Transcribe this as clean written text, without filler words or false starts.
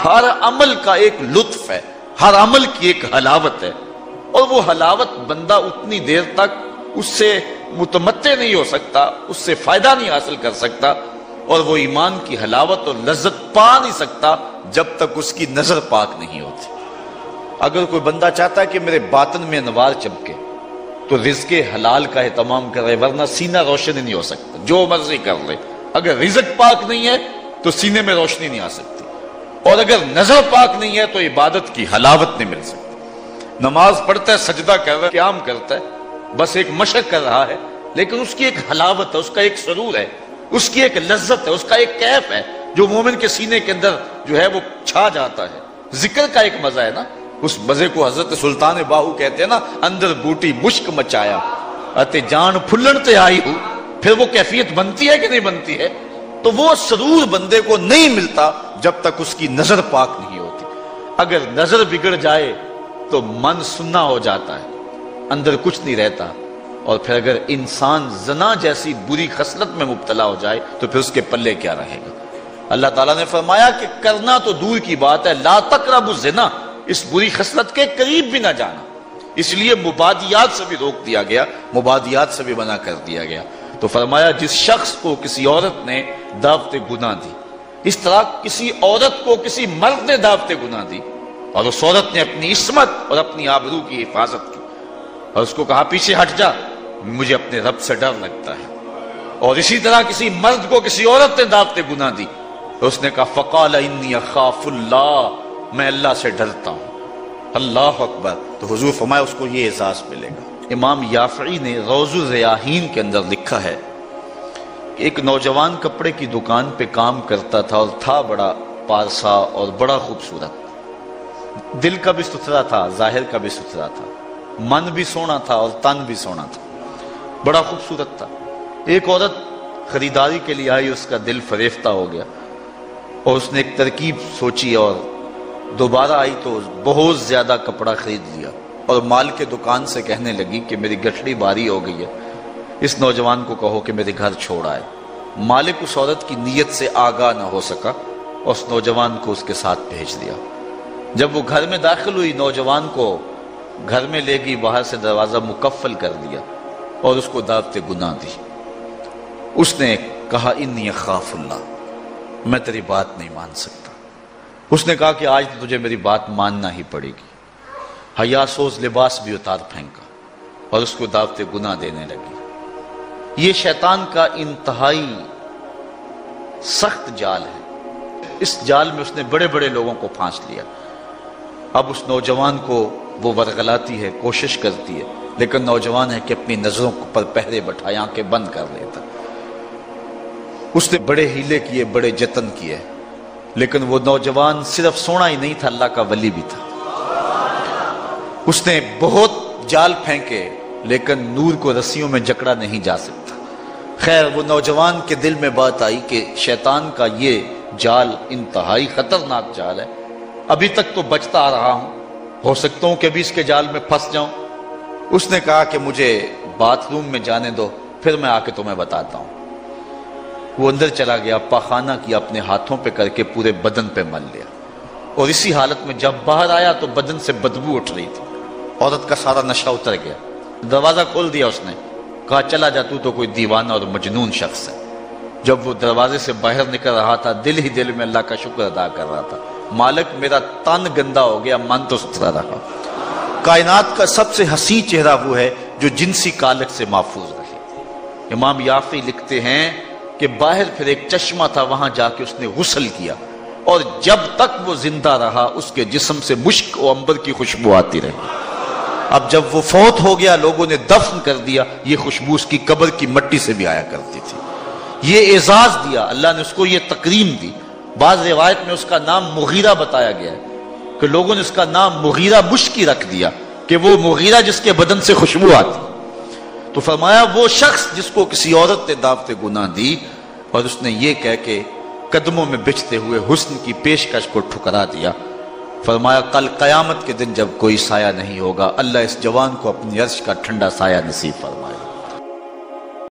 ہر عمل کا ایک لطف ہے، ہر عمل کی ایک حلاوت ہے، اور وہ حلاوت بندہ اتنی دیر تک اس سے متمتع نہیں ہو سکتا، اس سے فائدہ نہیں حاصل کر سکتا، اور وہ ایمان کی حلاوت اور لذت پا نہیں سکتا جب تک اس کی نظر پاک نہیں ہوتی۔ اگر کوئی بندہ چاہتا ہے کہ میرے باطن میں انوار چمکے تو رزق حلال کا اہتمام کرے، ورنہ سینہ روشن نہیں ہو سکتا، جو مرضی کر لے۔ اگر رزق پاک نہیں ہے تو سینے میں روشنی نہیں آ سکتی، اور اگر نظر پاک نہیں ہے تو عبادت کی حلاوت نہیں مل سکتی۔ نماز پڑھتا ہے، سجدہ کر رہا ہے، قیام کرتا ہے، بس ایک مشق کر رہا ہے، لیکن اس کی ایک حلاوت ہے، اس کا ایک سرور ہے، اس کی ایک لذت ہے، اس کا ایک کیف ہے جو مومن کے سینے کے اندر جو ہے وہ چھا جاتا ہے۔ ذکر کا ایک مزہ ہے نا، اس مزے کو حضرت سلطان باہو کہتے ہیں نا، اندر بوٹی مشک مچایا اتے جان پھلن تے آئی ہو۔ پھر وہ کیفیت بنتی ہے کہ نہیں بنتی ہے؟ تو وہ سرور بندے کو نہیں ملتا جب تک اس کی نظر پاک نہیں ہوتی۔ اگر نظر بگڑ جائے تو من سننا ہو جاتا ہے، اندر کچھ نہیں رہتا، اور پھر اگر انسان زنا جیسی بری خصلت میں مبتلا ہو جائے تو پھر اس کے پلے کیا رہے گا؟ اللہ تعالیٰ نے فرمایا کہ کرنا تو دور کی بات ہے، لا تقربوا الزنا، اس بری خصلت کے قریب بھی نہ جانا۔ اس لیے مبادیات سے بھی روک دیا گیا، مبادیات سے بھی منع کر دیا گیا۔ تو فرمایا جس شخص کو کسی عورت نے دعوت گناہ دی، اس طرح کسی عورت کو کسی مرد نے دعوت گناہ دی، اور اس عورت نے اپنی عصمت اور اپنی آبرو کی حفاظت کی، اور اس کو کہا پیچھے ہٹ جا، مجھے اپنے رب سے ڈر لگتا ہے، اور اسی طرح کسی مرد کو کسی عورت نے دعوت گناہ دی، اس نے کہا فقال انی اخاف اللہ، میں اللہ سے ڈرتا ہوں۔ اللہ اکبر۔ تو حضور فرمایا اس کو یہ اعزاز ملے گا۔ امام یافعی نے روض الریاحین کے اندر لکھا ہے کہ ایک نوجوان کپڑے کی دکان پہ کام کرتا تھا، اور تھا بڑا پارسا اور بڑا خوبصورت، دل کا بھی ستھرا تھا، ظاہر کا بھی ستھرا تھا، من بھی سونا تھا اور تن بھی سونا تھا، بڑا خوبصورت تھا۔ ایک عورت خریداری کے لیے آئی، اس کا دل فریفتہ ہو گیا، اور اس نے ایک ترکیب سوچی، اور دوبارہ آئی تو بہت زیادہ کپڑا خرید لیا، اور مال کے دکان سے کہنے لگی کہ میری گٹھڑی باری ہو گئی ہے، اس نوجوان کو کہو کہ میرے گھر چھوڑ آئے۔ مالک اس عورت کی نیت سے آگاہ نہ ہو سکا، اور اس نوجوان کو اس کے ساتھ بھیج دیا۔ جب وہ گھر میں داخل ہوئی، نوجوان کو گھر میں لے گئی، باہر سے دروازہ مقفل کر دیا، اور اس کو دعوت گناہ دی۔ اس نے کہا انی اخاف اللہ، میں تیری بات نہیں مان سکتا۔ اس نے کہا کہ آج تو تجھے میری بات ماننا ہی پڑے گی۔ حیا سوز لباس بھی اتار پھینکا، اور اس کو دعوت گناہ دینے لگی۔ یہ شیطان کا انتہائی سخت جال ہے، اس جال میں اس نے بڑے بڑے لوگوں کو پھانس لیا۔ اب اس نوجوان کو وہ ورغلاتی ہے، کوشش کرتی ہے، لیکن نوجوان ہے کہ اپنی نظروں پر پہرے بٹھائے، آنکھیں بند کر لیتا۔ اس نے بڑے ہیلے کیے، بڑے جتن کیے، لیکن وہ نوجوان صرف سونا ہی نہیں تھا، اللہ کا ولی بھی تھا۔ اس نے بہت جال پھینکے، لیکن نور کو رسیوں میں جکڑا نہیں جا سکتا۔ خیر، وہ نوجوان کے دل میں بات آئی کہ شیطان کا یہ جال انتہائی خطرناک جال ہے، ابھی تک تو بچتا آ رہا ہوں، ہو سکتا ہوں کہ ابھی اس کے جال میں پھنس جاؤں۔ اس نے کہا کہ مجھے باتھ روم میں جانے دو، پھر میں آ کے تمہیں بتاتا ہوں۔ وہ اندر چلا گیا، پاخانہ کیا، اپنے ہاتھوں پہ کر کے پورے بدن پہ مل لیا، اور اسی حالت میں جب باہر آیا تو بدن سے بدبو اٹھ رہی تھی۔ عورت کا سارا نشہ اتر گیا، دروازہ کھول دیا، اس نے کہا چلا جا، تو کوئی دیوانہ اور مجنون شخص ہے۔ جب وہ دروازے سے باہر نکل رہا تھا، دل ہی دل میں اللہ کا شکر ادا کر رہا تھا، مالک میرا تن گندا ہو گیا، من تو ستھرا رہا۔ کائنات کا سب سے حسین چہرہ وہ ہے جو جنسی کالک سے محفوظ رہے۔ امام یافعی لکھتے ہیں کہ باہر پھر ایک چشمہ تھا، وہاں جا کے اس نے غسل کیا، اور جب تک وہ زندہ رہا اس کے جسم سے مشک و عنبر کی خوشبو آتی رہی۔ اب جب وہ فوت ہو گیا، لوگوں نے دفن کر دیا، یہ خوشبو اس کی قبر کی مٹی سے بھی آیا کرتی تھی۔ یہ اعزاز دیا اللہ نے، اس کو یہ تکریم دی۔ بعض روایت میں اس کا نام مغیرہ بتایا گیا ہے کہ لوگوں نے اس کا نام مغیرہ مشکی رکھ دیا، کہ وہ مغیرہ جس کے بدن سے خوشبو آتی۔ تو فرمایا وہ شخص جس کو کسی عورت نے دعوت گناہ دی، اور اس نے یہ کہہ کے قدموں میں بچھتے ہوئے حسن کی پیشکش کو ٹھکرا دیا، فرمایا کل قیامت کے دن جب کوئی سایہ نہیں ہوگا، اللہ اس جوان کو اپنی عرش کا ٹھنڈا سایہ نصیب فرمائے۔